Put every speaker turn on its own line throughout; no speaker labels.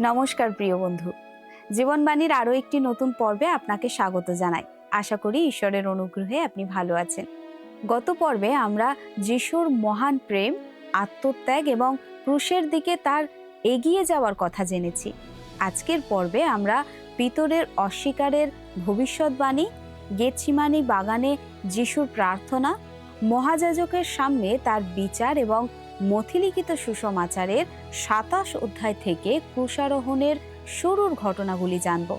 নমস্কার প্রিয় বন্ধু, জীবনবাণীর আরও একটি নতুন পর্বে আপনাকে স্বাগত জানাই। আশা করি ঈশ্বরের অনুগ্রহে আপনি ভালো আছেন। গত পর্বে আমরা যিশুর মহান প্রেম, আত্মত্যাগ এবং ক্রুশের দিকে তার এগিয়ে যাওয়ার কথা জেনেছি। আজকের পর্বে আমরা পিতরের অস্বীকারের ভবিষ্যৎবাণী, গেতসিমানি বাগানে যিশুর প্রার্থনা, মহাযাজকের সামনে তার বিচার এবং মথিলিখিত সুসমাচারের ২৭ অধ্যায় থেকে ক্রুশারোহণের শুরুর ঘটনাগুলি জানব।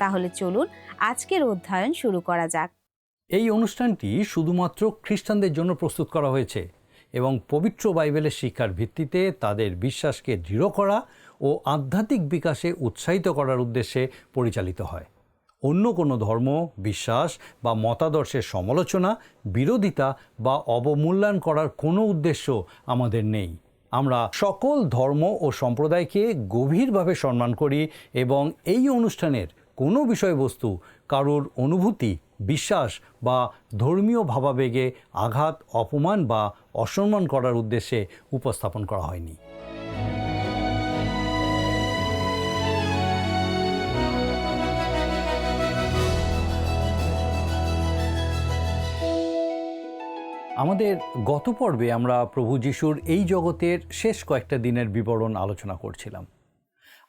তাহলে চলুন আজকের অধ্যয়ন শুরু করা যাক।
এই অনুষ্ঠানটি শুধুমাত্র খ্রিস্টানদের জন্য প্রস্তুত করা হয়েছে এবং পবিত্র বাইবেলের শিক্ষার ভিত্তিতে তাদের বিশ্বাসকে দৃঢ় করা ও আধ্যাত্মিক বিকাশে উৎসাহিত করার উদ্দেশ্যে পরিচালিত হয়। অন্য কোনো ধর্ম, বিশ্বাস বা মতাদর্শের সমালোচনা, বিরোধিতা বা অবমূল্যায়ন করার কোনো উদ্দেশ্য আমাদের নেই। আমরা সকল ধর্ম ও সম্প্রদায়কে গভীরভাবে সম্মান করি এবং এই অনুষ্ঠানের কোনো বিষয়বস্তু কারোর অনুভূতি, বিশ্বাস বা ধর্মীয় ভাবাবেগে আঘাত, অপমান বা অসম্মান করার উদ্দেশ্যে উপস্থাপন করা হয়নি। আমাদের গত পর্বে আমরা প্রভু যিশুর এই জগতের শেষ কয়েকটা দিনের বিবরণ আলোচনা করছিলাম।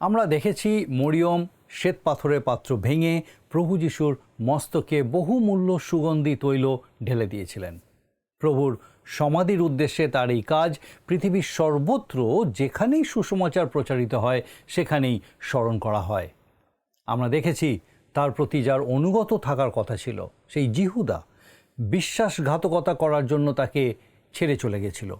আমরা দেখেছি মরিয়ম শ্বেতপাথরের পাত্র ভেঙে প্রভু যিশুর মস্তকে বহুমূল্য সুগন্ধি তৈল ঢেলে দিয়েছিলেন। প্রভুর সমাধির উদ্দেশ্যে তার এই কাজ পৃথিবীর সর্বত্র যেখানেই সুসমাচার প্রচারিত হয় সেখানেই স্মরণ করা হয়। আমরা দেখেছি তার প্রতি যার অনুগত থাকার কথা ছিল, সেই জিহুদা, বিশ্বাসঘাতকতা করার জন্য তাকে ছেড়ে চলে গেছিল।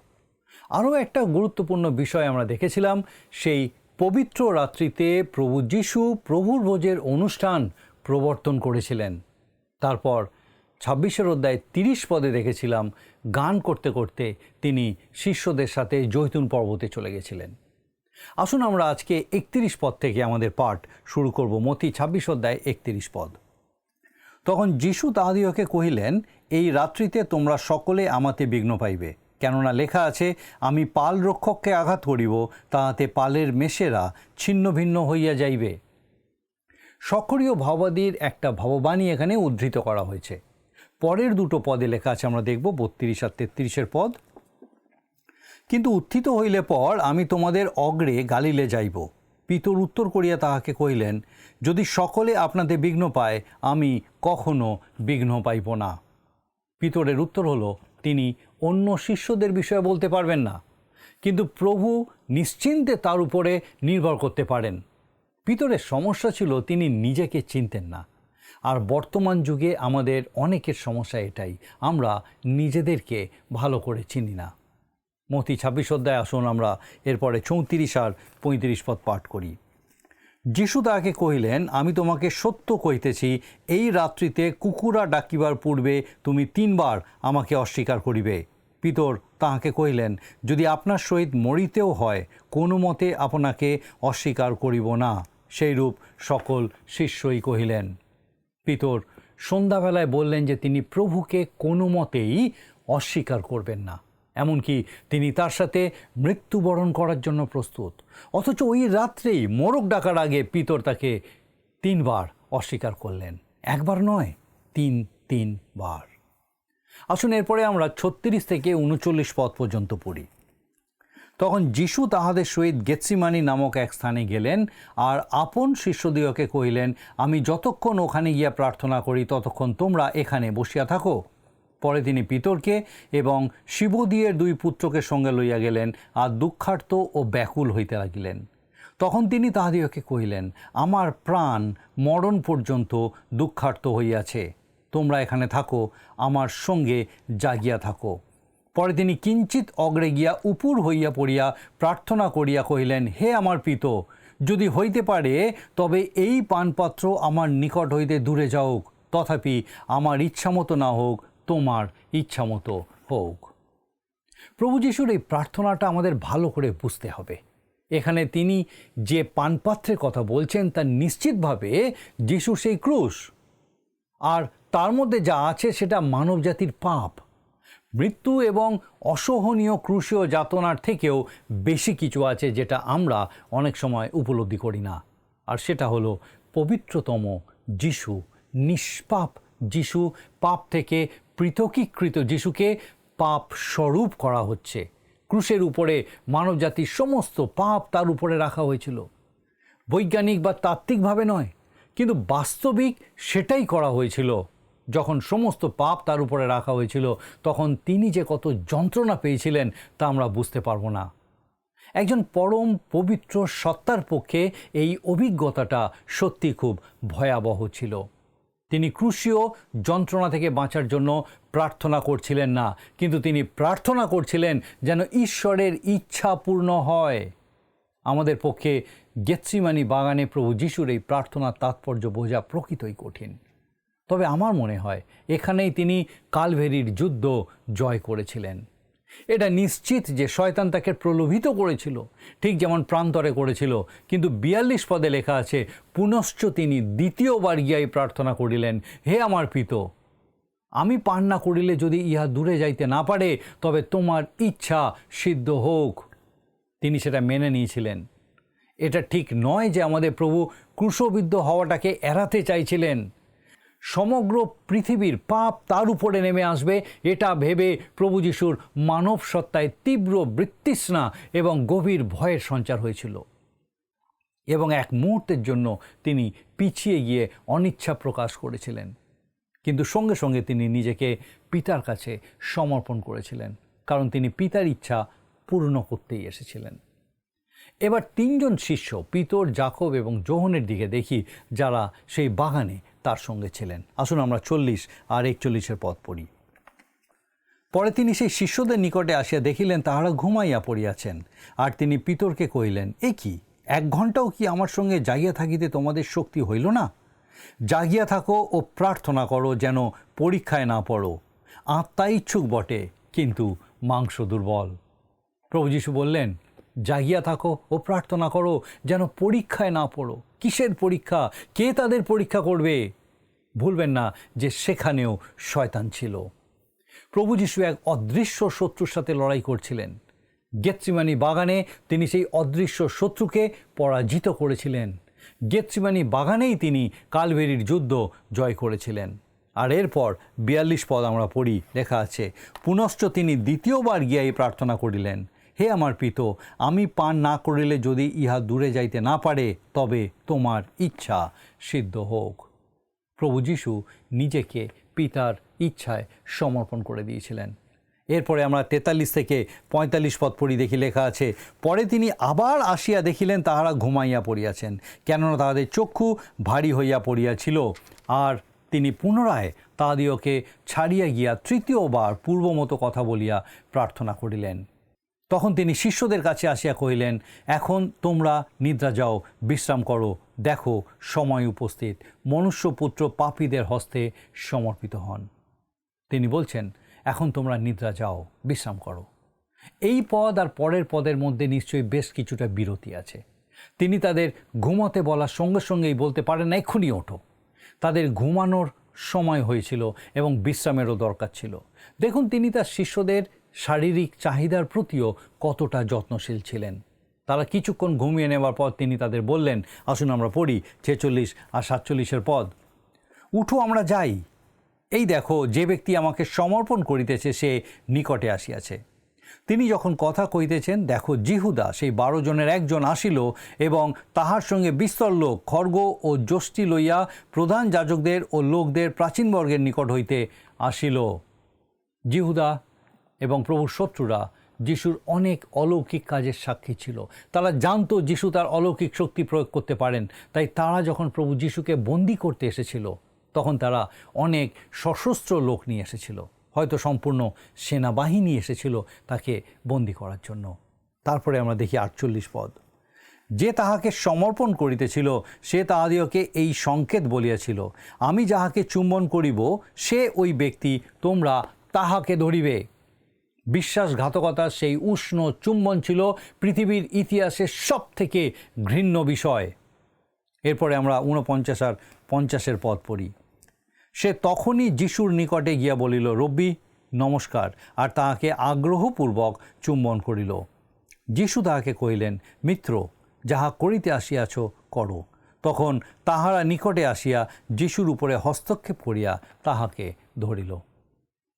আরও একটা গুরুত্বপূর্ণ বিষয় আমরা দেখেছিলাম, সেই পবিত্র রাত্রিতে প্রভু যিশু প্রভুর ভোজের অনুষ্ঠান প্রবর্তন করেছিলেন। তারপর ২৬ অধ্যায় ৩০ পদে দেখেছিলাম গান করতে করতে তিনি শিষ্যদের সাথে জৈতুন পর্বতে চলে গেছিলেন। আসুন আমরা আজকে ৩১ পদ থেকে আমাদের পাঠ শুরু করব। মতি ২৬ অধ্যায় ৩১ পদ। তখন যিশু তাহাদিগকে কহিলেন, এই রাত্রিতে তোমরা সকলে আমাতে বিঘ্ন পাইবে, কেননা লেখা আছে, আমি পাল রক্ষককে আঘাত করিব, তাহাতে পালের মেষেরা ছিন্ন ভিন্ন হইয়া যাইবে। সক্রিয় ভাবাদীর একটা ভাববাণী এখানে উদ্ধৃত করা হয়েছে। পরের দুটো পদে লেখা আছে, আমরা দেখব ৩২ আর ৩৩ পদ। কিন্তু উত্থিত হইলে পর আমি তোমাদের অগ্রে গালিলে যাইব। পিতর উত্তর করিয়া তাহাকে কহিলেন, যদি সকলে আপনাদের বিঘ্ন পায়, আমি কখনো বিঘ্ন পাইব না। পিতরের উত্তর হলো, তিনি অন্য শিষ্যদের বিষয়ে বলতে পারবেন না, কিন্তু প্রভু নিশ্চিন্তে তার উপরে নির্ভর করতে পারেন। পিতরের সমস্যা ছিল তিনি নিজেকে চিনতেন না। আর বর্তমান যুগে আমাদের অনেকের সমস্যা এটাই, আমরা নিজেদেরকে ভালো করে চিনি না। মতি ২৬ অধ্যায় আসুন আমরা এরপরে ৩৪ আর ৩৫ পদ পাঠ করি। যিশু তাহাকে কহিলেন, আমি তোমাকে সত্য কহিতেছি, এই রাত্রিতে কুকুরা ডাকিবার পূর্বে তুমি ৩ বার আমাকে অস্বীকার করিবে। পিতর তাহাকে কহিলেন, যদি আপনার সহিত মরিতেও হয়, কোনো মতে আপনাকে অস্বীকার করিব না। সেইরূপ সকল শিষ্যই কহিলেন। পিতর সন্ধ্যাবেলায় বললেন যে তিনি প্রভুকে কোনো মতেই অস্বীকার করবেন না, এমনকি তিনি তার সাথে মৃত্যুবরণ করার জন্য প্রস্তুত। অথচ ওই রাত্রেই মোরগ ডাকার আগে পিতর তাকে ৩ বার অস্বীকার করলেন। একবার নয়, ৩ বার। আসুন এরপরে আমরা ৩৬ থেকে ৩৯ পদ পর্যন্ত পড়ি। তখন যিশু তাহাদের সহিত গেতসিমানি নামক এক স্থানে গেলেন, আর আপন শিষ্যদিগকে কহিলেন, আমি যতক্ষণ ওখানে গিয়া প্রার্থনা করি ততক্ষণ তোমরা এখানে বসিয়া থাকো। পরে তিনি পিতরকে এবং শিবদিয়ের ২ পুত্রকে সঙ্গে লইয়া গেলেন, আর দুঃখার্ত ও ব্যাকুল হইতে লাগিলেন। তখন তিনি তাহাদিগকে কহিলেন, আমার প্রাণ মরণ পর্যন্ত দুঃখার্ত হইয়াছে, তোমরা এখানে থাকো, আমার সঙ্গে জাগিয়া থাকো। পরে তিনি কিঞ্চিত অগ্রে গিয়া উপুর হইয়া পড়িয়া প্রার্থনা করিয়া কহিলেন, হে আমার পিত, যদি হইতে পারে তবে এই পানপাত্র আমার নিকট হইতে দূরে যাওক, তথাপি আমার ইচ্ছামতো না হোক, তোমার ইচ্ছামতো হোক। প্রভু যিশুর এই প্রার্থনাটা আমাদের ভালো করে বুঝতে হবে। এখানে তিনি যে পানপাত্রের কথা বলছেন তা নিশ্চিতভাবে যিশু সেই ক্রুশ, আর তার মধ্যে যা আছে সেটা মানবজাতির পাপ। মৃত্যু এবং অসহনীয় ক্রুশীয় যাতনার থেকেও বেশি কিছু আছে যেটা আমরা অনেক সময় উপলব্ধি করি না, আর সেটা হলো পবিত্রতম যিশু, নিষ্পাপ যিশু, পাপ থেকে পৃথকীকৃত যিশুকে পাপ স্বরূপ করা হচ্ছে। ক্রুশের উপরে মানবজাতির সমস্ত পাপ তার উপরে রাখা হয়েছিল। বৈজ্ঞানিক বা তাত্ত্বিকভাবে নয়, কিন্তু বাস্তবিক সেটাই করা হয়েছিল। যখন সমস্ত পাপ তার উপরে রাখা হয়েছিল, তখন তিনি যে কত যন্ত্রণা পেয়েছিলেন তা আমরা বুঝতে পারবো না। একজন পরম পবিত্র সত্তার পক্ষে এই অভিজ্ঞতাটা সত্যি খুব ভয়াবহ ছিল। তিনি ক্রুশীয় যন্ত্রণা থেকে বাঁচার জন্য প্রার্থনা করছিলেন না, কিন্তু তিনি প্রার্থনা করছিলেন যেন ঈশ্বরের ইচ্ছা পূর্ণ হয়। আমাদের পক্ষে গেতসেমানি বাগানে প্রভু যিশুর এই প্রার্থনার তাৎপর্য বোঝা প্রকৃতই কঠিন। তবে আমার মনে হয় এখানেই তিনি কালভেরির যুদ্ধ জয় করেছিলেন। এটা নিশ্চিত যে শয়তান তাকে প্রলোভিত করেছিল, ঠিক যেমন প্রান্তরে করেছিল, কিন্তু 42 পদে লেখা আছে, পুনশ্চ তিনি দ্বিতীয়বার গিয়াই প্রার্থনা করিলেন, হে আমার পিতো, আমি পান না করিলে যদি ইহা দূরে যাইতে না পারে, তবে তোমার ইচ্ছা সিদ্ধ হোক। তিনি সেটা মেনে নিয়েছিলেন। এটা ঠিক নয় যে আমাদের প্রভু ক্রুশবিদ্ধ হওয়াটাকে এড়াতে চাইছিলেন। সমগ্র পৃথিবীর পাপ তার উপরে নেমে আসবে এটা ভেবে প্রভু যিশুর মানব সত্তায় তীব্র বৃত্তৃষ্ণা এবং গভীর ভয়ের সঞ্চার হয়েছিল, এবং এক মুহূর্তের জন্য তিনি পিছিয়ে গিয়ে অনিচ্ছা প্রকাশ করেছিলেন। কিন্তু সঙ্গে সঙ্গে তিনি নিজেকে পিতার কাছে সমর্পণ করেছিলেন, কারণ তিনি পিতার ইচ্ছা পূর্ণ করতেই এসেছিলেন। এবার 3 জন শিষ্য পিতর, যাকব এবং যোহনের দিকে দেখি, যারা সেই বাগানে তার সঙ্গে ছিলেন। আসুন আমরা 40 আর 41 পদ পড়ি। পরে তিনি সেই শিষ্যদের নিকটে আসিয়া দেখিলেন তাহারা ঘুমাইয়া পড়িয়াছেন, আর তিনি পিতরকে কহিলেন, এ কি, 1 ঘণ্টাও কি আমার সঙ্গে জাগিয়া থাকিতে তোমাদের শক্তি হইল না? জাগিয়া থাকো ও প্রার্থনা করো, যেন পরীক্ষায় না পড়ো। আত্মা ইচ্ছুক বটে, কিন্তু মাংস দুর্বল। প্রভু যীশু বললেন, জাগিয়া থাকো ও প্রার্থনা করো, যেন পরীক্ষায় না পড়ো। কিসের পরীক্ষা? কে তাদের পরীক্ষা করবে? ভুলবেন না যে সেখানেও শয়তান ছিল। প্রভু যীশু এক অদৃশ্য শত্রুর সাথে লড়াই করছিলেন। গেতসেমানি বাগানে তিনি সেই অদৃশ্য শত্রুকে পরাজিত করেছিলেন। গেতসেমানি বাগানেই তিনি কালভেরির যুদ্ধ জয় করেছিলেন। আর এরপর 42 পদ আমরা পড়ি, লেখা আছে, পুনশ্চ তিনি দ্বিতীয়বার গিয়াই প্রার্থনা করিলেন, হে আমার পিতো, আমি পান না করিলে যদি ইহা দূরে যাইতে না পারে, তবে তোমার ইচ্ছা সিদ্ধ হোক। প্রভু যীশু নিজেকে পিতার ইচ্ছায় সমর্পণ করে দিয়েছিলেন। এরপরে আমরা 43 থেকে 45 পদ পড়ি, দেখি লেখা আছে, পরে তিনি আবার আসিয়া দেখিলেন তাহারা ঘুমাইয়া পড়িয়াছেন, কেননা তাহাদের চক্ষু ভারী হইয়া পড়িয়াছিল। আর তিনি পুনরায় তাহাদিওকে ছাড়িয়া গিয়া তৃতীয়বার পূর্বমতো কথা বলিয়া প্রার্থনা করিলেন। তখন তিনি শিষ্যদের কাছে আসিয়া কহিলেন, এখন তোমরা নিদ্রা যাও, বিশ্রাম করো। দেখো, সময় উপস্থিত, মনুষ্যপুত্র পাপীদের হস্তে সমর্পিত হন। তিনি বলছেন, এখন তোমরা নিদ্রা যাও, বিশ্রাম করো। এই পদ আর পরের পদের মধ্যে নিশ্চয়ই বেশ কিছুটা বিরতি আছে। তিনি তাদের ঘুমাতে বলার সঙ্গে সঙ্গেই বলতে পারেন না, এক্ষুনি ওঠো। তাদের ঘুমানোর সময় হয়েছিল এবং বিশ্রামেরও দরকার ছিল। দেখুন, তিনি তার শিষ্যদের শারীরিক চাহিদার প্রতিও কতটা যত্নশীল ছিলেন। তারা কিছুক্ষণ ঘুমিয়ে নেওয়ার পর তিনি তাদের বললেন, আসুন আমরা পড়ি 46 আর 47 পদ, উঠো, আমরা যাই। এই দেখো, যে ব্যক্তি আমাকে সমর্পণ করিতেছে সে নিকটে আসিয়াছে। তিনি যখন কথা কইতেছেন, দেখো, জিহুদা সেই 12 জনের একজন আসিল এবং তাহার সঙ্গে বিস্তর লোক খড়গ ও যষ্টি লইয়া প্রধান যাজকদের ও লোকদের প্রাচীনবর্গের নিকট হইতে আসিল। জিহুদা এবং প্রভুর শত্রুরা যিশুর অনেক অলৌকিক কাজের সাক্ষী ছিল। তারা জানতো যিশু তার অলৌকিক শক্তি প্রয়োগ করতে পারেন। তাই তারা যখন প্রভু যিশুকে বন্দি করতে এসেছিল, তখন তারা অনেক সশস্ত্র লোক নিয়ে এসেছিল, হয়তো সম্পূর্ণ সেনাবাহিনী এসেছিল তাকে বন্দি করার জন্য। তারপরে আমরা দেখি 48 পদ, যে তাহাকে সমর্পণ করিতেছিল সে তাহাদিওকে এই সংকেত বলিয়াছিল, আমি যাহাকে চুম্বন করিব সে ওই ব্যক্তি, তোমরা তাহাকে ধরিবে। বিশ্বাসঘাতকতার সেই উষ্ণ চুম্বন ছিল পৃথিবীর ইতিহাসের সব থেকে ঘৃণ্য বিষয়। এরপরে আমরা 49 আর 50 পদ পড়ি। সে তখনই যিশুর নিকটে গিয়া বলিল, রব্বি, নমস্কার আর তাহাকে আগ্রহপূর্বক চুম্বন করিল। যীশু তাহাকে কহিলেন, মিত্র, যাহা করিতে আসিয়াছ করো। তখন তাহারা নিকটে আসিয়া যীশুর উপরে হস্তক্ষেপ করিয়া তাহাকে ধরিল।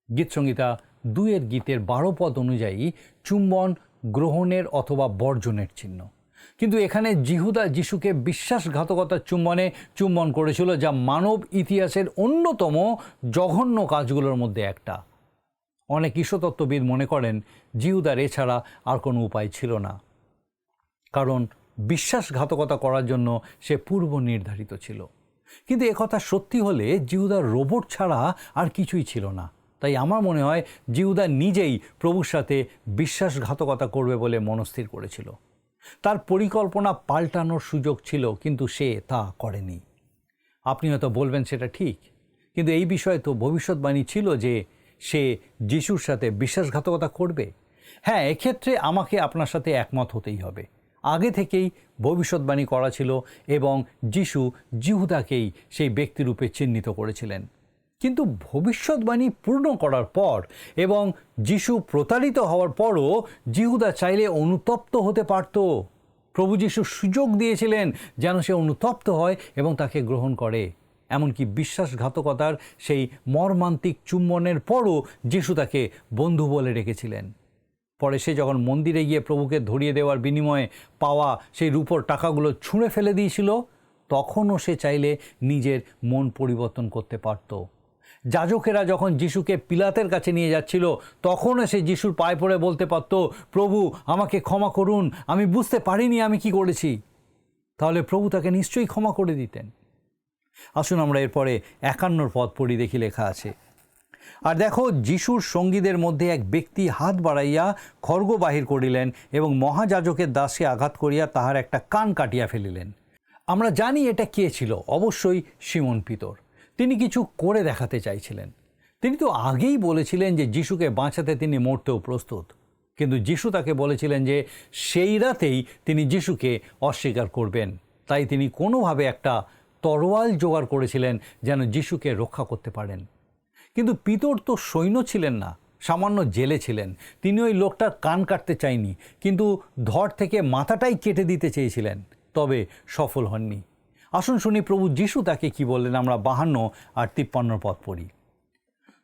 গীতসংহিতা 2 গীতের 12 পদ অনুযায়ী চুম্বন গ্রহণের অথবা বর্জনের চিহ্ন, কিন্তু এখানে জিহুদা যীশুকে বিশ্বাসঘাতকতার চুম্বনে চুম্বন করেছিল, যা মানব ইতিহাসের অন্যতম জঘন্য কাজগুলোর মধ্যে একটা। অনেক ঈশ্বরতত্ত্ববিদ মনে করেন জিহুদার এছাড়া আর কোনো উপায় ছিল না, কারণ বিশ্বাসঘাতকতা করার জন্য সে পূর্ব নির্ধারিত ছিল। কিন্তু একথা সত্যি হলে জিহুদার রোবট ছাড়া আর কিছুই ছিল না। তাই আমার মনে হয় জিহুদা নিজেই প্রভুর সাথে বিশ্বাসঘাতকতা করবে বলে মনস্থির করেছিল। তার পরিকল্পনা পাল্টানোর সুযোগ ছিল, কিন্তু সে তা করেনি। আপনি হয়তো বলবেন সেটা ঠিক, কিন্তু এই বিষয়ে তো ভবিষ্যৎবাণী ছিল যে সে যিশুর সাথে বিশ্বাসঘাতকতা করবে। হ্যাঁ, এক্ষেত্রে আমাকে আপনার সাথে একমত হতেই হবে। আগে থেকেই ভবিষ্যৎবাণী করা ছিল এবং যিশু জিহুদাকেই সেই ব্যক্তিরূপে চিহ্নিত করেছিলেন। কিন্তু ভবিষ্যৎবাণী পূর্ণ করার পর এবং যিশু প্রতারিত হওয়ার পরও জিহুদা চাইলে অনুতপ্ত হতে পারত। প্রভু যিশু সুযোগ দিয়েছিলেন যেন সে অনুতপ্ত হয় এবং তাকে গ্রহণ করে। এমনকি বিশ্বাসঘাতকতার সেই মর্মান্তিক চুম্বনের পরও যিশু তাকে বন্ধু বলে রেখেছিলেন। পরে সে যখন মন্দিরে গিয়ে প্রভুকে ধরিয়ে দেওয়ার বিনিময়ে পাওয়া সেই রূপোর টাকাগুলো ছুঁড়ে ফেলে দিয়েছিল, তখনও সে চাইলে নিজের মন পরিবর্তন করতে পারত। যাজকেরা যখন যিশুকে পিলাতের কাছে নিয়ে যাচ্ছিল, তখনও সে যিশুর পায়ে পড়ে বলতে পারত, প্রভু, আমাকে ক্ষমা করুন, আমি বুঝতে পারিনি আমি কি করেছি। তাহলে প্রভু তাকে নিশ্চয়ই ক্ষমা করে দিতেন। আসুন আমরা এরপরে 51 পদ পড়ি, দেখি লেখা আছে, আর দেখো, যিশুর সঙ্গীদের মধ্যে এক ব্যক্তি হাত বাড়াইয়া খড়গ বাহির করিলেন এবং মহাযাজকের দাসকে আঘাত করিয়া তাহার একটা কান কাটিয়া ফেলিলেন। আমরা জানি এটা কে ছিল, অবশ্যই সিমন পিতর। তিনি কিছু করে দেখাতে চাইছিলেন। তিনি তো আগেই বলেছিলেন যে যিশুকে বাঁচাতে তিনি মরতেও প্রস্তুত, কিন্তু যিশু তাকে বলেছিলেন যে সেই রাতেই তিনি যিশুকে অস্বীকার করবেন। তাই তিনি কোনোভাবে একটা তরোয়াল জোগাড় করেছিলেন যেন যিশুকে রক্ষা করতে পারেন। কিন্তু পিতর তো সৈন্য ছিলেন না, সামান্য জেলে ছিলেন। তিনি ওই লোকটার কান কাটতে চাইনি, কিন্তু ধর থেকে মাথাটাই কেটে দিতে চেয়েছিলেন, তবে সফল হননি। আসুন শুনি প্রভু যিশু তাকে কি বললেন। আমরা 52 আর 53 পদ পড়ি।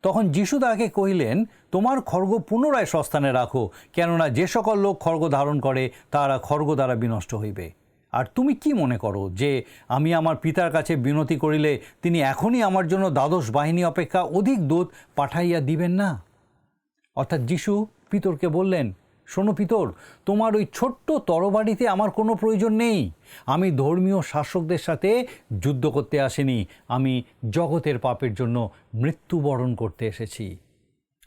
তখন যিশু তাকে কহিলেন, তোমার খড়গ পুনরায় স্বস্থানে রাখো, কেননা যে সকল লোক খড়গ ধারণ করে তারা খড়গ দ্বারা বিনষ্ট হইবে। আর তুমি কি মনে করো যে আমি আমার পিতার কাছে বিনতি করিলে তিনি এখনই আমার জন্য দ্বাদশ বাহিনী অপেক্ষা অধিক দূত পাঠাইয়া দিবেন না? অর্থাৎ যিশু পিতরকে বললেন, শোনো পিতর, তোমার ওই ছোট্ট তরবারিতে আমার কোনো প্রয়োজন নেই। আমি ধর্মীয় শাসকদের সাথে যুদ্ধ করতে আসিনি, আমি জগতের পাপের জন্য মৃত্যুবরণ করতে এসেছি।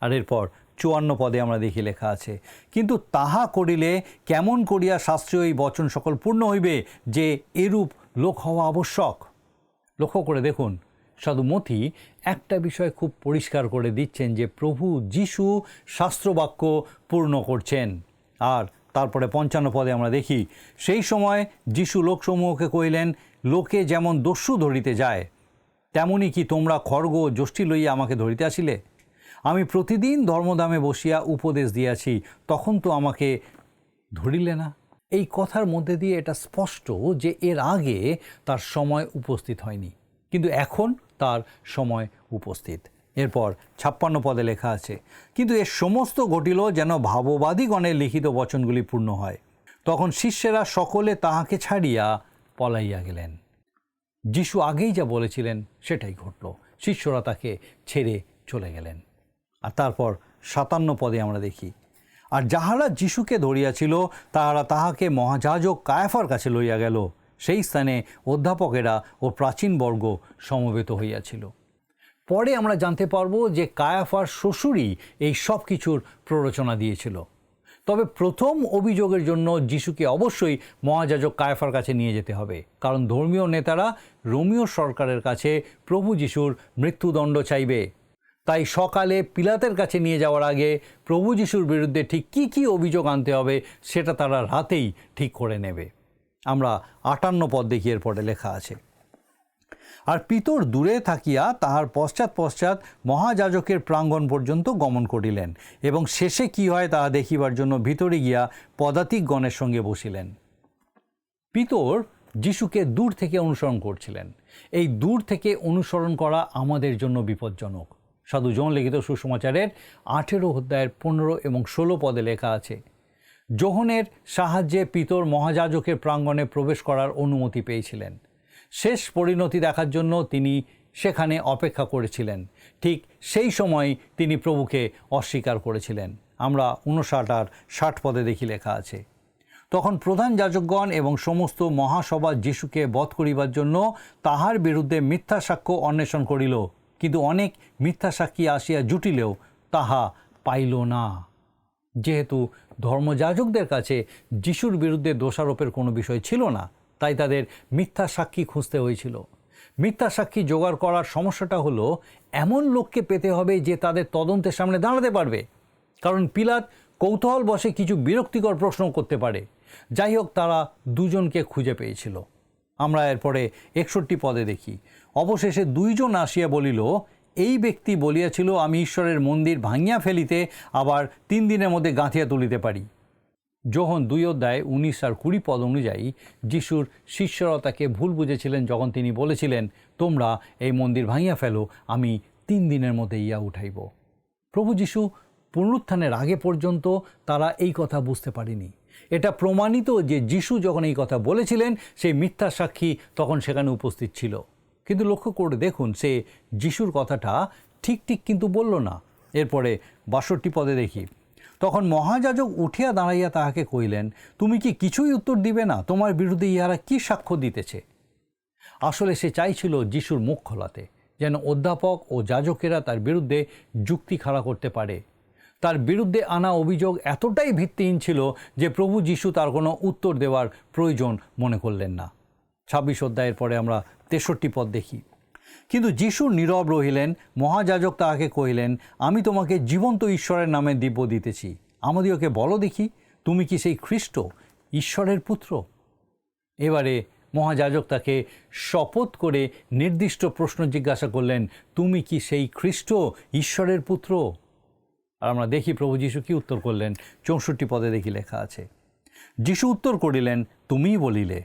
আর এরপর 54 পদে আমরা দেখি লেখা আছে, কিন্তু তাহা করিলে কেমন করিয়া শাস্ত্রীয় এই বচন সকল পূর্ণ হইবে যে এরূপ লোক হওয়া আবশ্যক। লক্ষ্য করে দেখুন, সাধু মথি একটা বিষয় খুব পরিষ্কার করে দিচ্ছেন যে প্রভু যিশু শাস্ত্রবাক্য পূর্ণ করছেন। আর তারপরে 55 পদে আমরা দেখি, সেই সময় যিশু লোকসমূহকে কহিলেন, লোকে যেমন দস্যু ধরিতে যায়, তেমনি কি তোমরা খড়গ ও যষ্টি লইয়া আমাকে ধরিতে আসিলে? আমি প্রতিদিন ধর্মধামে বসিয়া উপদেশ দিয়াছি, তখন তো আমাকে ধরিলে না। এই কথার মধ্যে দিয়ে এটা স্পষ্ট যে এর আগে তার সময় উপস্থিত হয়নি, কিন্তু এখন তার সময় উপস্থিত। এরপর 56 পদে লেখা আছে, কিন্তু এর সমস্ত ঘটিল যেন ভাববাদীগণের লিখিত বচনগুলি পূর্ণ হয়। তখন শিষ্যেরা সকলে তাহাকে ছাড়িয়া পলাইয়া গেলেন। যিশু আগেই যা বলেছিলেন সেটাই ঘটল, শিষ্যরা তাকে ছেড়ে চলে গেলেন। আর তারপর 57 পদে আমরা দেখি, আর যাহারা যিশুকে ধরিয়াছিল তাহারা তাহাকে মহাযাজক কায়াফার কাছে লইয়া গেল। সেই স্থানে অধ্যাপকেরা ও প্রাচীনবর্গ সমবেত হইয়াছিল। পরে আমরা জানতে পারব যে কায়াফার শ্বশুরই এই সব কিছুর প্ররোচনা দিয়েছিল। তবে প্রথম অভিযোগের জন্য যিশুকে অবশ্যই মহাযাজক কায়াফার কাছে নিয়ে যেতে হবে, কারণ ধর্মীয় নেতারা রোমীয় সরকারের কাছে প্রভু যিশুর মৃত্যুদণ্ড চাইবে। তাই সকালে পিলাতের কাছে নিয়ে যাওয়ার আগে প্রভু যিশুর বিরুদ্ধে ঠিক কী কী অভিযোগ আনতে হবে সেটা তারা রাতেই ঠিক করে নেবে। আমরা 58 পদ দেখি, এরপরে লেখা আছে, আর পিতর দূরে থাকিয়া তাহার পশ্চাৎ পশ্চাৎ মহাযাজকের প্রাঙ্গণ পর্যন্ত গমন করিলেন এবং শেষে কি হয় তাহা দেখিবার জন্য ভিতরে গিয়া পদাতিকগণের সঙ্গে বসিলেন। পিতর যিশুকে দূর থেকে অনুসরণ করছিলেন। এই দূর থেকে অনুসরণ করা আমাদের জন্য বিপজ্জনক। সাধু জন লিখিত সুসমাচারের 18 অধ্যায়ের 15 এবং 16 পদে লেখা আছে, যোহনের সাহায্যে পিতর মহাযাজকের প্রাঙ্গণে প্রবেশ করার অনুমতি পেয়েছিলেন। শেষ পরিণতি দেখার জন্য তিনি সেখানে অপেক্ষা করেছিলেন। ঠিক সেই সময় তিনি প্রভুকে অস্বীকার করেছিলেন। আমরা 59 আর 60 পদে দেখি লেখা আছে, তখন প্রধান যাজকগণ এবং সমস্ত মহাসভা যিশুকে বধ করিবার জন্য তাহার বিরুদ্ধে মিথ্যা সাক্ষ্য অন্বেষণ করিল, কিন্তু অনেক মিথ্যা সাক্ষী আসিয়া জুটিলেও তাহা পাইল না। যেহেতু ধর্মযাজকদের কাছে যিশুর বিরুদ্ধে দোষারোপের কোনো বিষয় ছিল না, তাই তাদের মিথ্যা সাক্ষী খুঁজতে হয়েছিল। মিথ্যা সাক্ষী জোগাড় করার সমস্যাটা হলো, এমন লোককে পেতে হবে যে তাদের তদন্তের সামনে দাঁড়াতে পারবে, কারণ পিলাত কৌতূহল বশে কিছু বিরক্তিকর প্রশ্ন করতে পারে। যাই হোক, তারা দুজনকে খুঁজে পেয়েছিল। আমরা এরপরে 61 পদে দেখি, অবশেষে 2 জন আসিয়া বলিল, এই ব্যক্তি বলিয়াছিল, আমি ঈশ্বরের মন্দির ভাঙিয়া ফেলিতে আবার 3 দিনের মধ্যে গাঁথিয়া তুলিতে পারি। যোহন 2 অধ্যায় 19 আর 20 পদ অনুযায়ী যিশুর শিষ্যরা তাকে ভুল বুঝেছিলেন যখন তিনি বলেছিলেন, তোমরা এই মন্দির ভাঙিয়া ফেলো, আমি 3 দিনের মধ্যে ইয়া উঠাইব। প্রভু যিশু পুনরুত্থানের আগে পর্যন্ত তারা এই কথা বুঝতে পারেনি। এটা প্রমাণিত যে যিশু যখন এই কথা বলেছিলেন, সেই মিথ্যা সাক্ষী তখন সেখানে উপস্থিত ছিল। কিন্তু লক্ষ্য করে দেখুন, সে যিশুর কথাটা ঠিক কিন্তু বলল না। এরপরে 62 পদে দেখি, তখন মহাযাজক উঠিয়া দাঁড়াইয়া তাহাকে কহিলেন, তুমি কি কিছুই উত্তর দিবে না? তোমার বিরুদ্ধে ইহারা কি সাক্ষ্য দিতেছে? আসলে সে চাইছিল যিশুর মুখ খোলাতে, যেন অধ্যাপক ও যাজকেরা তার বিরুদ্ধে যুক্তি খাড়া করতে পারে। তার বিরুদ্ধে আনা অভিযোগ এতটাই ভিত্তিহীন ছিল যে প্রভু যিশু তার কোনো উত্তর দেওয়ার প্রয়োজন মনে করলেন না। 26 অধ্যায়ের পরে আমরা 63 পদ দেখি, কিন্তু যিশু নীরব রহিলেন। মহাযাজক তাহাকে কহিলেন, আমি তোমাকে জীবন্ত ঈশ্বরের নামে দিব্য দিতেছি, আমাদিওকে বলো দেখি, তুমি কি সেই খ্রিস্ট, ঈশ্বরের পুত্র? এবারে মহাযাজক তাকে শপথ করে নির্দিষ্ট প্রশ্ন জিজ্ঞাসা করলেন, তুমি কি সেই খ্রিস্ট, ঈশ্বরের পুত্র? আর আমরা দেখি প্রভু যিশু কি উত্তর করলেন। 64 পদে দেখি লেখা আছে, যিশু উত্তর করিলেন, তুমিই বলিলে।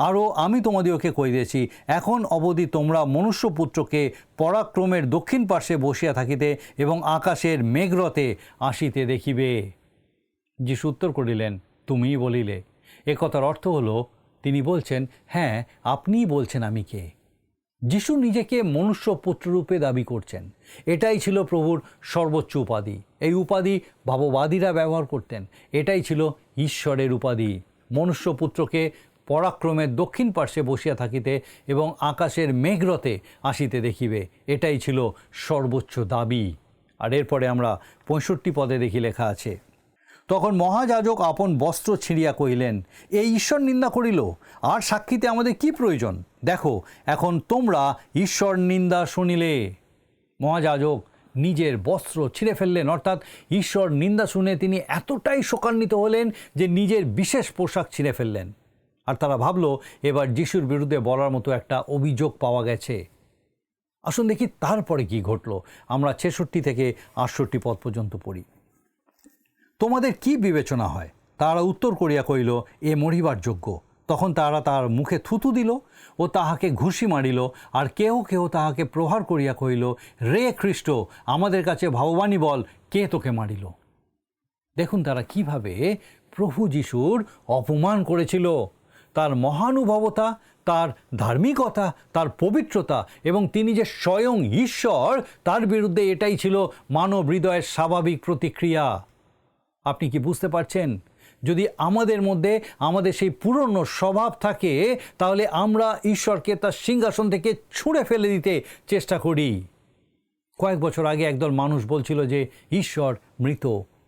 আরও আমি তোমাদিওকে কইতেছি, এখন অবধি তোমরা মনুষ্যপুত্রকে পরাক্রমের দক্ষিণ পার্শ্বে বসিয়া থাকিতে এবং আকাশের মেঘরথে আসিতে দেখিবে। যিশু উত্তর করিলেন, তুমিই বলিলে। এ কথার অর্থ হলো, তিনি বলছেন, হ্যাঁ, আপনিই বলছেন আমি কে। যিশু নিজেকে মনুষ্য পুত্ররূপে দাবি করছেন। এটাই ছিল প্রভুর সর্বোচ্চ উপাধি। এই উপাধি ভাববাদীরা ব্যবহার করতেন। এটাই ছিল ঈশ্বরের উপাধি। মনুষ্য পুত্রকে পরাক্রমের দক্ষিণ পার্শ্বে বসিয়া থাকিতে এবং আকাশের মেঘরথে আসিতে দেখিবে, এটাই ছিল সর্বোচ্চ দাবি। আর এরপরে আমরা 65 পদে দেখি লেখা আছে, তখন মহাযাজক আপন বস্ত্র ছিঁড়িয়া কহিলেন, এই ঈশ্বর নিন্দা করিল, আর সাক্ষীতে আমাদের কি প্রয়োজন? দেখো, এখন তোমরা ঈশ্বর নিন্দা শুনিলে। মহাযাজক নিজের বস্ত্র ছিঁড়ে ফেললেন, অর্থাৎ ঈশ্বর নিন্দা শুনে তিনি এতটাই শোকান্বিত হলেন যে নিজের বিশেষ পোশাক ছিঁড়ে ফেললেন। আর তারা ভাবল, এবার যিশুর বিরুদ্ধে বলার মতো একটা অভিযোগ পাওয়া গেছে। আসুন দেখি তারপরে কি ঘটল। আমরা 66 থেকে 68 পদ পর্যন্ত পড়ি। তোমাদের কি বিবেচনা হয়? তারা উত্তর করিয়া কহিল, এ মরিবার যোগ্য। তখন তারা তার মুখে থুতু দিল ও তাহাকে ঘুষি মারিল। আর কেহ কেহ তাহাকে প্রহার করিয়া কহিল, রে খ্রিস্ট, আমাদের কাছে ভগবানই বল, কে তোকে মারিল? দেখুন তারা কিভাবে প্রভু যিশুর অপমান করেছিল। তার মহানুভবতা, তার ধার্মিকতা, তার পবিত্রতা এবং তিনি যে স্বয়ং ঈশ্বর, তার বিরুদ্ধে এটাই ছিল মানব হৃদয়ের স্বাভাবিক প্রতিক্রিয়া। আপনি কি বুঝতে পারছেন? যদি আমাদের মধ্যে আমাদের সেই পুরনো স্বভাব থাকে, তাহলে আমরা ঈশ্বরকে তার সিংহাসন থেকে ছুঁড়ে ফেলে দিতে চেষ্টা করি। কয়েক বছর আগে একদল মানুষ বলছিল যে ঈশ্বর মৃত।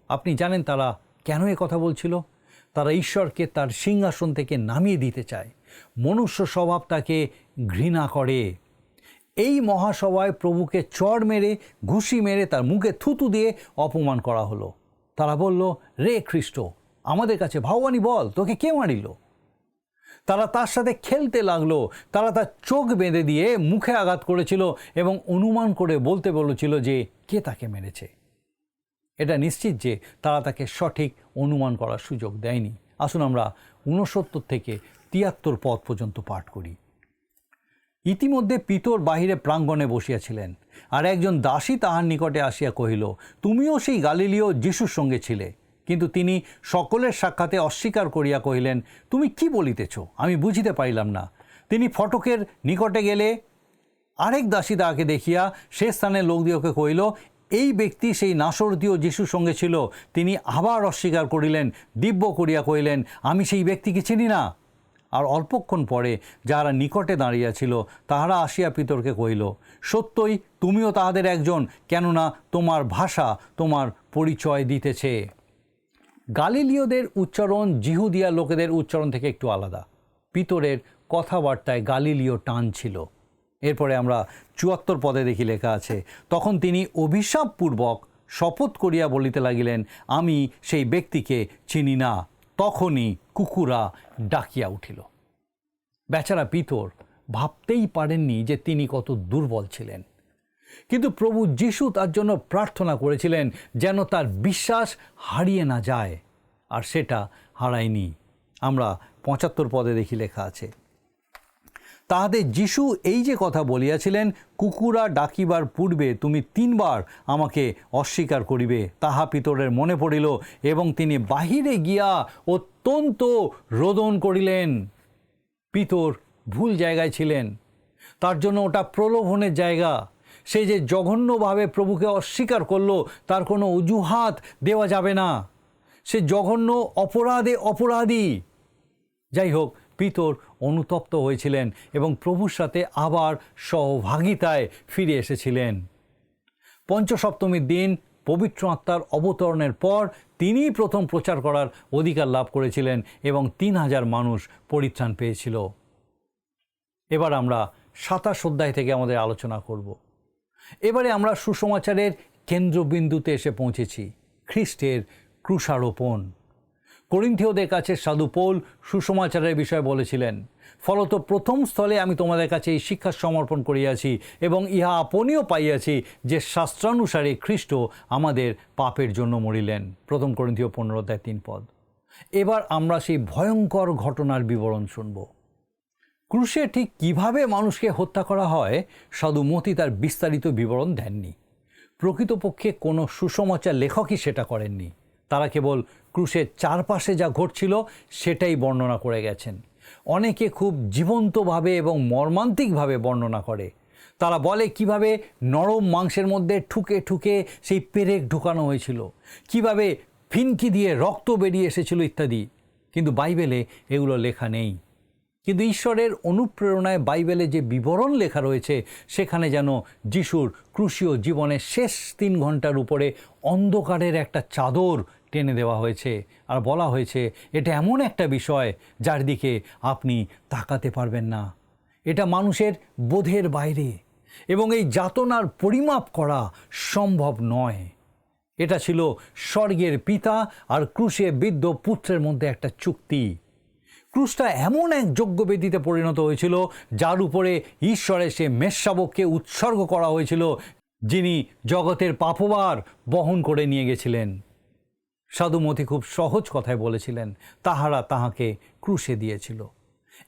আপনি জানেন তারা কেন এ কথা বলছিল? তারা ঈশ্বরকে তার সিংহাসন থেকে নামিয়ে দিতে চায়। মনুষ্য স্বভাব তাকে ঘৃণা করে। এই মহাসভায় প্রভুকে চড় মেরে, ঘুষি মেরে, তার মুখে থুতু দিয়ে অপমান করা হলো। তারা বলল, রে খ্রিস্ট, আমাদের কাছে ভগবানই বল, তোকে কে মারিল? তারা তার সাথে খেলতে লাগলো, তারা তার চোখ বেঁধে দিয়ে মুখে আঘাত করেছিল এবং অনুমান করে বলতে বলেছিল যে কে তাকে মেরেছে। এটা নিশ্চিত যে তারা তাকে সঠিক অনুমান করার সুযোগ দেয়নি। আসুন আমরা 69 থেকে 73 পদ পর্যন্ত পাঠ করি। ইতিমধ্যে পিতর বাহিরে প্রাঙ্গণে বসিয়াছিলেন, আর একজন দাসী তাহার নিকটে আসিয়া কহিল, তুমিও সেই গালিলীয় যিশুর সঙ্গে ছিলে। কিন্তু তিনি সকলের সাক্ষাতে অস্বীকার করিয়া কহিলেন, তুমি কি বলিতেছ, আমি বুঝিতে পারিলাম না। তিনি ফটকের নিকটে গেলে আরেক দাসী তাহাকে দেখিয়া সে স্থানে লোকদিওকে কহিল, এই ব্যক্তি সেই নাসরতীয় যিশুর সঙ্গে ছিল। তিনি আবার অস্বীকার করিলেন, দিব্য করিয়া কহিলেন, আমি সেই ব্যক্তিকে চিনি না। আর অল্পক্ষণ পরে যাহারা নিকটে দাঁড়িয়েছিল তাহারা আসিয়া পিতরকে কহিল, সত্যই তুমিও তাহাদের একজন, কেননা তোমার ভাষা তোমার পরিচয় দিতেছে। গালিলীয়দের উচ্চারণ জিহুদিয়া লোকেদের উচ্চারণ থেকে একটু আলাদা। পিতরের কথাবার্তায় গালিলীয় টান ছিল। এরপরে আমরা 74 পদে দেখি লেখা আছে, তখন তিনি অভিশাপপূর্বক শপথ করিয়া বলিতে লাগিলেন, আমি সেই ব্যক্তিকে চিনি না। তখনই কুকুরা ডাকিয়া উঠিল। বেচারা পিতর ভাবতেই পারেননি যে তিনি কত দুর্বল ছিলেন। কিন্তু প্রভু যিশু তার জন্য প্রার্থনা করেছিলেন যেন তার বিশ্বাস হারিয়ে না যায়, আর সেটা হারায়নি। আমরা 75 পদে দেখি লেখা আছে, তাহাদের যিশু এই যে কথা বলিয়াছিলেন, কুকুরা ডাকিবার পূর্বে তুমি 3 বার আমাকে অস্বীকার করিবে, তাহা পিতরের মনে পড়িল এবং তিনি বাহিরে গিয়া অত্যন্ত রোদন করিলেন। পিতর ভুল জায়গায় ছিলেন, তার জন্য ওটা প্রলোভনের জায়গা। সে যে জঘন্যভাবে প্রভুকে অস্বীকার করলো তার কোনো অজুহাত দেওয়া যাবে না। সে জঘন্য অপরাধে অপরাধী। যাই হোক, পিতর অনুতপ্ত হয়েছিলেন এবং প্রভুর সাথে আবার সহভাগিতায় ফিরে এসেছিলেন। পঞ্চসপ্তমীর দিন পবিত্র আত্মার অবতরণের পর তিনি প্রথম প্রচার করার অধিকার লাভ করেছিলেন এবং 3000 মানুষ পরিত্রাণ পেয়েছিল। এবার আমরা 27 অধ্যায় থেকে আমাদের আলোচনা করব। এবারে আমরা সুসমাচারের কেন্দ্রবিন্দুতে এসে পৌঁছেছি, খ্রিস্টের ক্রুশারোপণ। করিন্থীয়দের কাছে সাধু পৌল সুসমাচারের বিষয়ে বলেছিলেন, ফলত প্রথম স্থলে আমি তোমাদের কাছে এই শিক্ষা সমর্পণ করিয়াছি এবং ইহা আপনিও পাইয়াছি যে শাস্ত্রানুসারে খ্রিস্ট আমাদের পাপের জন্য মরিলেন। 1 করিন্থীয় 15:3 পদ। এবার আমরা সেই ভয়ঙ্কর ঘটনার বিবরণ শুনব। ক্রুশে ঠিক কিভাবে মানুষকে হত্যা করা হয় সাধু মতি তার বিস্তারিত বিবরণ দেননি। প্রকৃতপক্ষে কোনো সুসমাচার লেখকই সেটা করেননি। তারা কেবল ক্রুশের চারপাশে যা ঘটছিল সেটাই বর্ণনা করে গেছেন। অনেকে খুব জীবন্তভাবে এবং মর্মান্তিকভাবে বর্ণনা করে। তারা বলে কিভাবে নরম মাংসের মধ্যে ঠুকে ঠুকে সেই পেরেক ঢুকানো হয়েছিল, কিভাবে ফিনকি দিয়ে রক্ত বেরিয়ে এসেছিল ইত্যাদি। কিন্তু বাইবেলে এগুলো লেখা নেই। কিন্তু ঈশ্বরের অনুপ্রেরণায় বাইবেলে যে বিবরণ লেখা রয়েছে সেখানে যেন যিশুর ক্রুশীয় জীবনের শেষ 3 ঘন্টার উপরে অন্ধকারের একটা চাদর টেনে দেওয়া হয়েছে, আর বলা হয়েছে এটা এমন একটা বিষয় যার দিকে আপনি তাকাতে পারবেন না। এটা মানুষের বোধের বাইরে এবং এই যাতনার পরিমাপ করা সম্ভব নয়। এটা ছিল স্বর্গের পিতা আর ক্রুশে বিদ্ধ পুত্রের মধ্যে একটা চুক্তি। ক্রুশটা এমন এক যজ্ঞবেদীতে পরিণত হয়েছিল যার উপরে ঈশ্বরের সে মেষশাবককে উৎসর্গ করা হয়েছিল, যিনি জগতের পাপভার বহন করে নিয়ে গেছিলেন। সাধুমতি খুব সহজ কথায় বলেছিলেন, তাহারা তাহাকে ক্রুশে দিয়েছিল।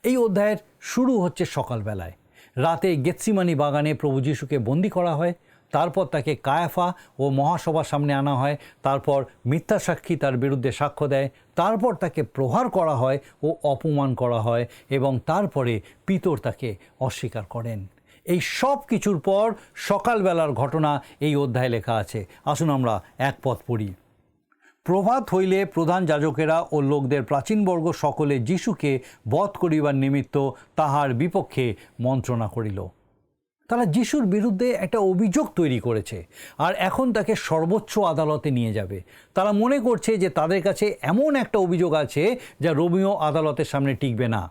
এই অধ্যায়ের শুরু হচ্ছে সকালবেলায়। রাতে গেতসিমানি বাগানে প্রভু যিশুকে বন্দি করা হয়। তারপর তাকে কায়াফা ও মহাসভার সামনে আনা হয়। তারপর মিথ্যা সাক্ষী তার বিরুদ্ধে সাক্ষ্য দেয়। তারপর তাকে প্রহার করা হয় ও অপমান করা হয় এবং তারপরে পিতর তাকে অস্বীকার করেন। এই সব কিছুর পর সকালবেলার ঘটনা এই অধ্যায়ে লেখা আছে। আসুন আমরা এক পদ পড়ি। প্রভাত হইলে প্রধান যাজকেরা ও লোকদের প্রাচীনবর্গ সকলে যিশুকে বধ করিবার নিমিত্ত তাহার বিপক্ষে মন্ত্রণা করিল। তারা যিশুর বিরুদ্ধে একটা অভিযোগ তৈরি করেছে আর এখন তাকে সর্বোচ্চ আদালতে নিয়ে যাবে। তারা মনে করছে যে তাদের কাছে এমন একটা অভিযোগ আছে যা রোমীয় আদালতের সামনে টিকবে না।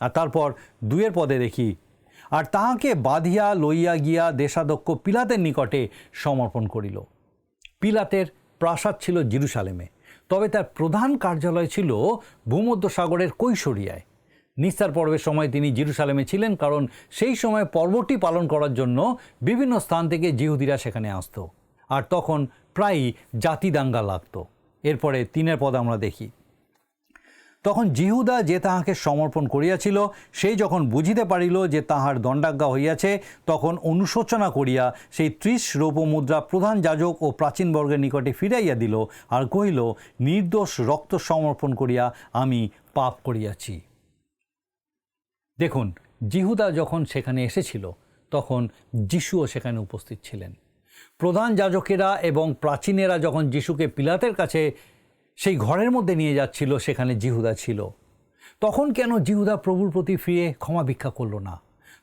আর তারপর 2 পদে দেখি, আর তাহাকে বাঁধিয়া লইয়া গিয়া দেশাধ্যক্ষ পিলাতের নিকটে সমর্পণ করিল। পিলাতের প্রাসাদ ছিল জেরুসালেমে, তবে তার প্রধান কার্যালয় ছিল ভূমধ্যসাগরের কৈশরিয়ায়। নিস্তার পর্বের সময় তিনি জেরুসালেমে ছিলেন, কারণ সেই সময় পর্বটি পালন করার জন্য বিভিন্ন স্থান থেকে জিহুদিরা সেখানে আসত, আর তখন প্রায়ই জাতি দাঙ্গা লাগত। এরপরে 3 পদ আমরা দেখি, তখন জিহুদা যে তাহাকে সমর্পণ করিয়াছিল, সেই যখন বুঝিতে পারিল যে তাহার দণ্ডাজ্ঞা হইয়াছে, তখন অনুশোচনা করিয়া সেই 30 রৌপ্যমুদ্রা প্রধান যাজক ও প্রাচীনবর্গের নিকটে ফিরাইয়া দিল, আর কহিল, নির্দোষ রক্ত সমর্পণ করিয়া আমি পাপ করিয়াছি। দেখুন, জিহুদা যখন সেখানে এসেছিল, তখন যিশুও সেখানে উপস্থিত ছিলেন। প্রধান যাজকেরা এবং প্রাচীনেরা যখন যিশুকে পিলাতের কাছে সেই ঘরের মধ্যে নিয়ে যাচ্ছিল, সেখানে জিহুদা ছিল। তখন কেন জিহুদা প্রভুর প্রতি ফিরে ক্ষমা ভিক্ষা করল না?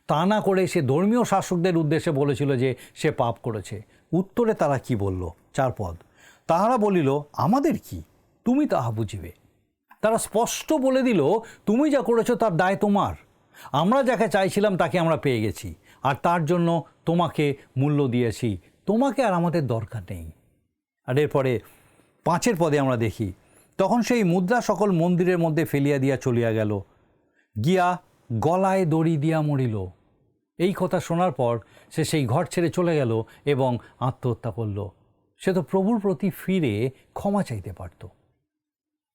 তা না করে সে ধর্মীয় শাসকদের উদ্দেশ্যে বলেছিল যে সে পাপ করেছে। উত্তরে তারা কি বলল? 4 পদ, তাহারা বলিল, আমাদের কি, তুমি তাহা বুঝিবে। তারা স্পষ্ট বলে দিল, তুমি যা করেছো তার দায় তোমার। আমরা যাকে চাইছিলাম তাকে আমরা পেয়ে গেছি, আর তার জন্য তোমাকে মূল্য দিয়েছি। তোমাকে আর আমাদের দরকার নেই। আর এরপরে 5 পদে আমরা দেখি, তখন সেই মুদ্রা সকল মন্দিরের মধ্যে ফেলিয়া দিয়া চলিয়া গেল, গিয়া গলায় দড়ি দিয়া মরিল। এই কথা শোনার পর সে সেই ঘর ছেড়ে চলে গেল এবং আত্মহত্যা করল। সে তো প্রভুর প্রতি ফিরে ক্ষমা চাইতে পারত।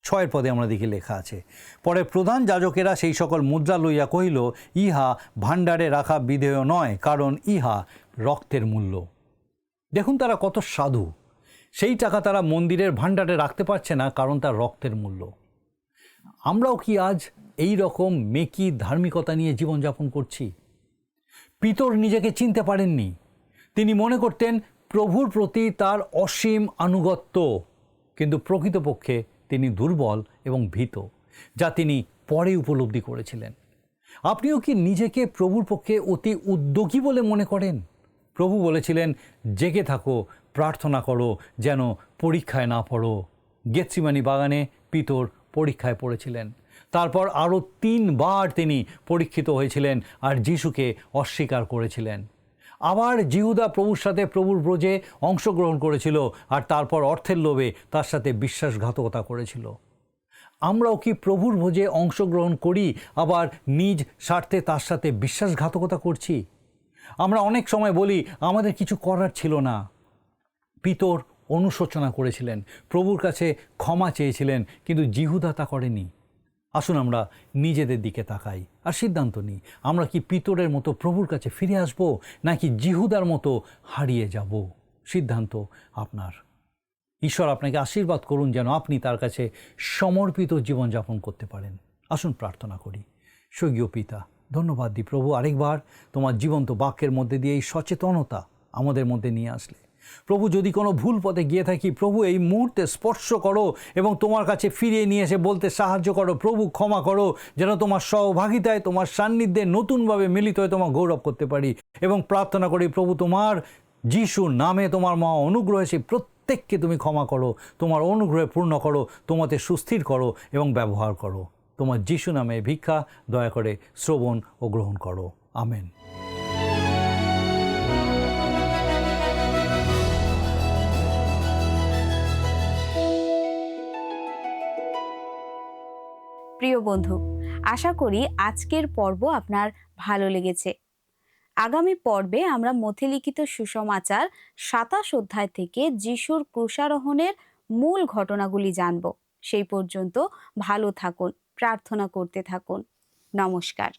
6 পদে আমরা দেখি লেখা আছে, পরে প্রধান যাজকেরা সেই সকল মুদ্রা লইয়া কহিল, ইহা ভাণ্ডারে রাখা বিধেয় নয়, কারণ ইহা রক্তের মূল্য। দেখুন তারা কত সাধু। সেই টাকা তারা মন্দিরের ভাণ্ডারে রাখতে পারছে না, কারণ তার রক্তের মূল্য। আমরাও কি আজ এই রকম মেকি ধার্মিকতা নিয়ে জীবনযাপন করছি? পিতর নিজেকে চিনতে পারেননি। তিনি মনে করতেন প্রভুর প্রতি তার অসীম আনুগত্য, কিন্তু প্রকৃতপক্ষে তিনি দুর্বল এবং ভীত, যা তিনি পরে উপলব্ধি করেছিলেন। আপনিও কি নিজেকে প্রভুর পক্ষে অতি উদ্যোগী বলে মনে করেন? প্রভু বলেছিলেন, জেগে থাকো, প্রার্থনা করো, যেন পরীক্ষায় না পড়ো। গেতসিমানি বাগানে পিতর পরীক্ষায় পড়েছিলেন। তারপর আরও 3 বার তিনি পরীক্ষিত হয়েছিলেন আর যিশুকে অস্বীকার করেছিলেন। আবার জিহুদা প্রভুর সাথে প্রভুর ব্রজে অংশগ্রহণ করেছিল, আর তারপর অর্থের লোভে তার সাথে বিশ্বাসঘাতকতা করেছিল। আমরাও কি প্রভুর ভোজে অংশগ্রহণ করি, আবার নিজ স্বার্থে তার সাথে বিশ্বাসঘাতকতা করছি? আমরা অনেক সময় বলি, আমাদের কিছু করার ছিল না। পিতর অনুশোচনা করেছিলেন, প্রভুর কাছে ক্ষমা চেয়েছিলেন, কিন্তু জিহুদা তা করেনি। আসুন আমরা নিজেদের দিকে তাকাই আর সিদ্ধান্ত নিই, আমরা কি পিতরের মতো প্রভুর কাছে ফিরে আসব, নাকি জিহুদার মতো হারিয়ে যাব? সিদ্ধান্ত আপনার। ঈশ্বর আপনাকে আশীর্বাদ করুন, যেন আপনি তার কাছে সমর্পিত জীবনযাপন করতে পারেন। আসুন প্রার্থনা করি। স্বর্গীয় পিতা, ধন্যবাদ দিই প্রভু, আরেকবার তোমার জীবন্ত বাক্যের মধ্যে দিয়ে এই সচেতনতা আমাদের মধ্যে নিয়ে আসলে। প্রভু, যদি কোনো ভুল পথে গিয়ে থাকি, প্রভু এই মুহূর্তে স্পর্শ করো এবং তোমার কাছে ফিরিয়ে নিয়ে এসে বলতে সাহায্য করো। প্রভু, ক্ষমা করো, যেন তোমার সহভাগিতায়, তোমার সান্নিধ্যে নতুনভাবে মিলিত হয়ে তোমার গৌরব করতে পারি। এবং প্রার্থনা করি প্রভু, তোমার যিশুর নামে তোমার মহা অনুগ্রহে সেই প্রত্যেককে তুমি ক্ষমা করো, তোমার অনুগ্রহে পূর্ণ করো, তোমাতে সুস্থির করো এবং ব্যবহার করো। তোমার যিশু নামে ভিক্ষা দয়া করে শ্রবণ ও গ্রহণ করো। আমেন।
প্রিয় বন্ধু, আশা করি আজকের পর্ব আপনার ভালো লেগেছে। আগামী পর্বে আমরা মথিলিখিত সুসমাচার 27 অধ্যায় থেকে যিশুর ক্রুশারোহণের মূল ঘটনাগুলি জানব। সেই পর্যন্ত ভালো থাকুন, প্রার্থনা করতে থাকুন। নমস্কার।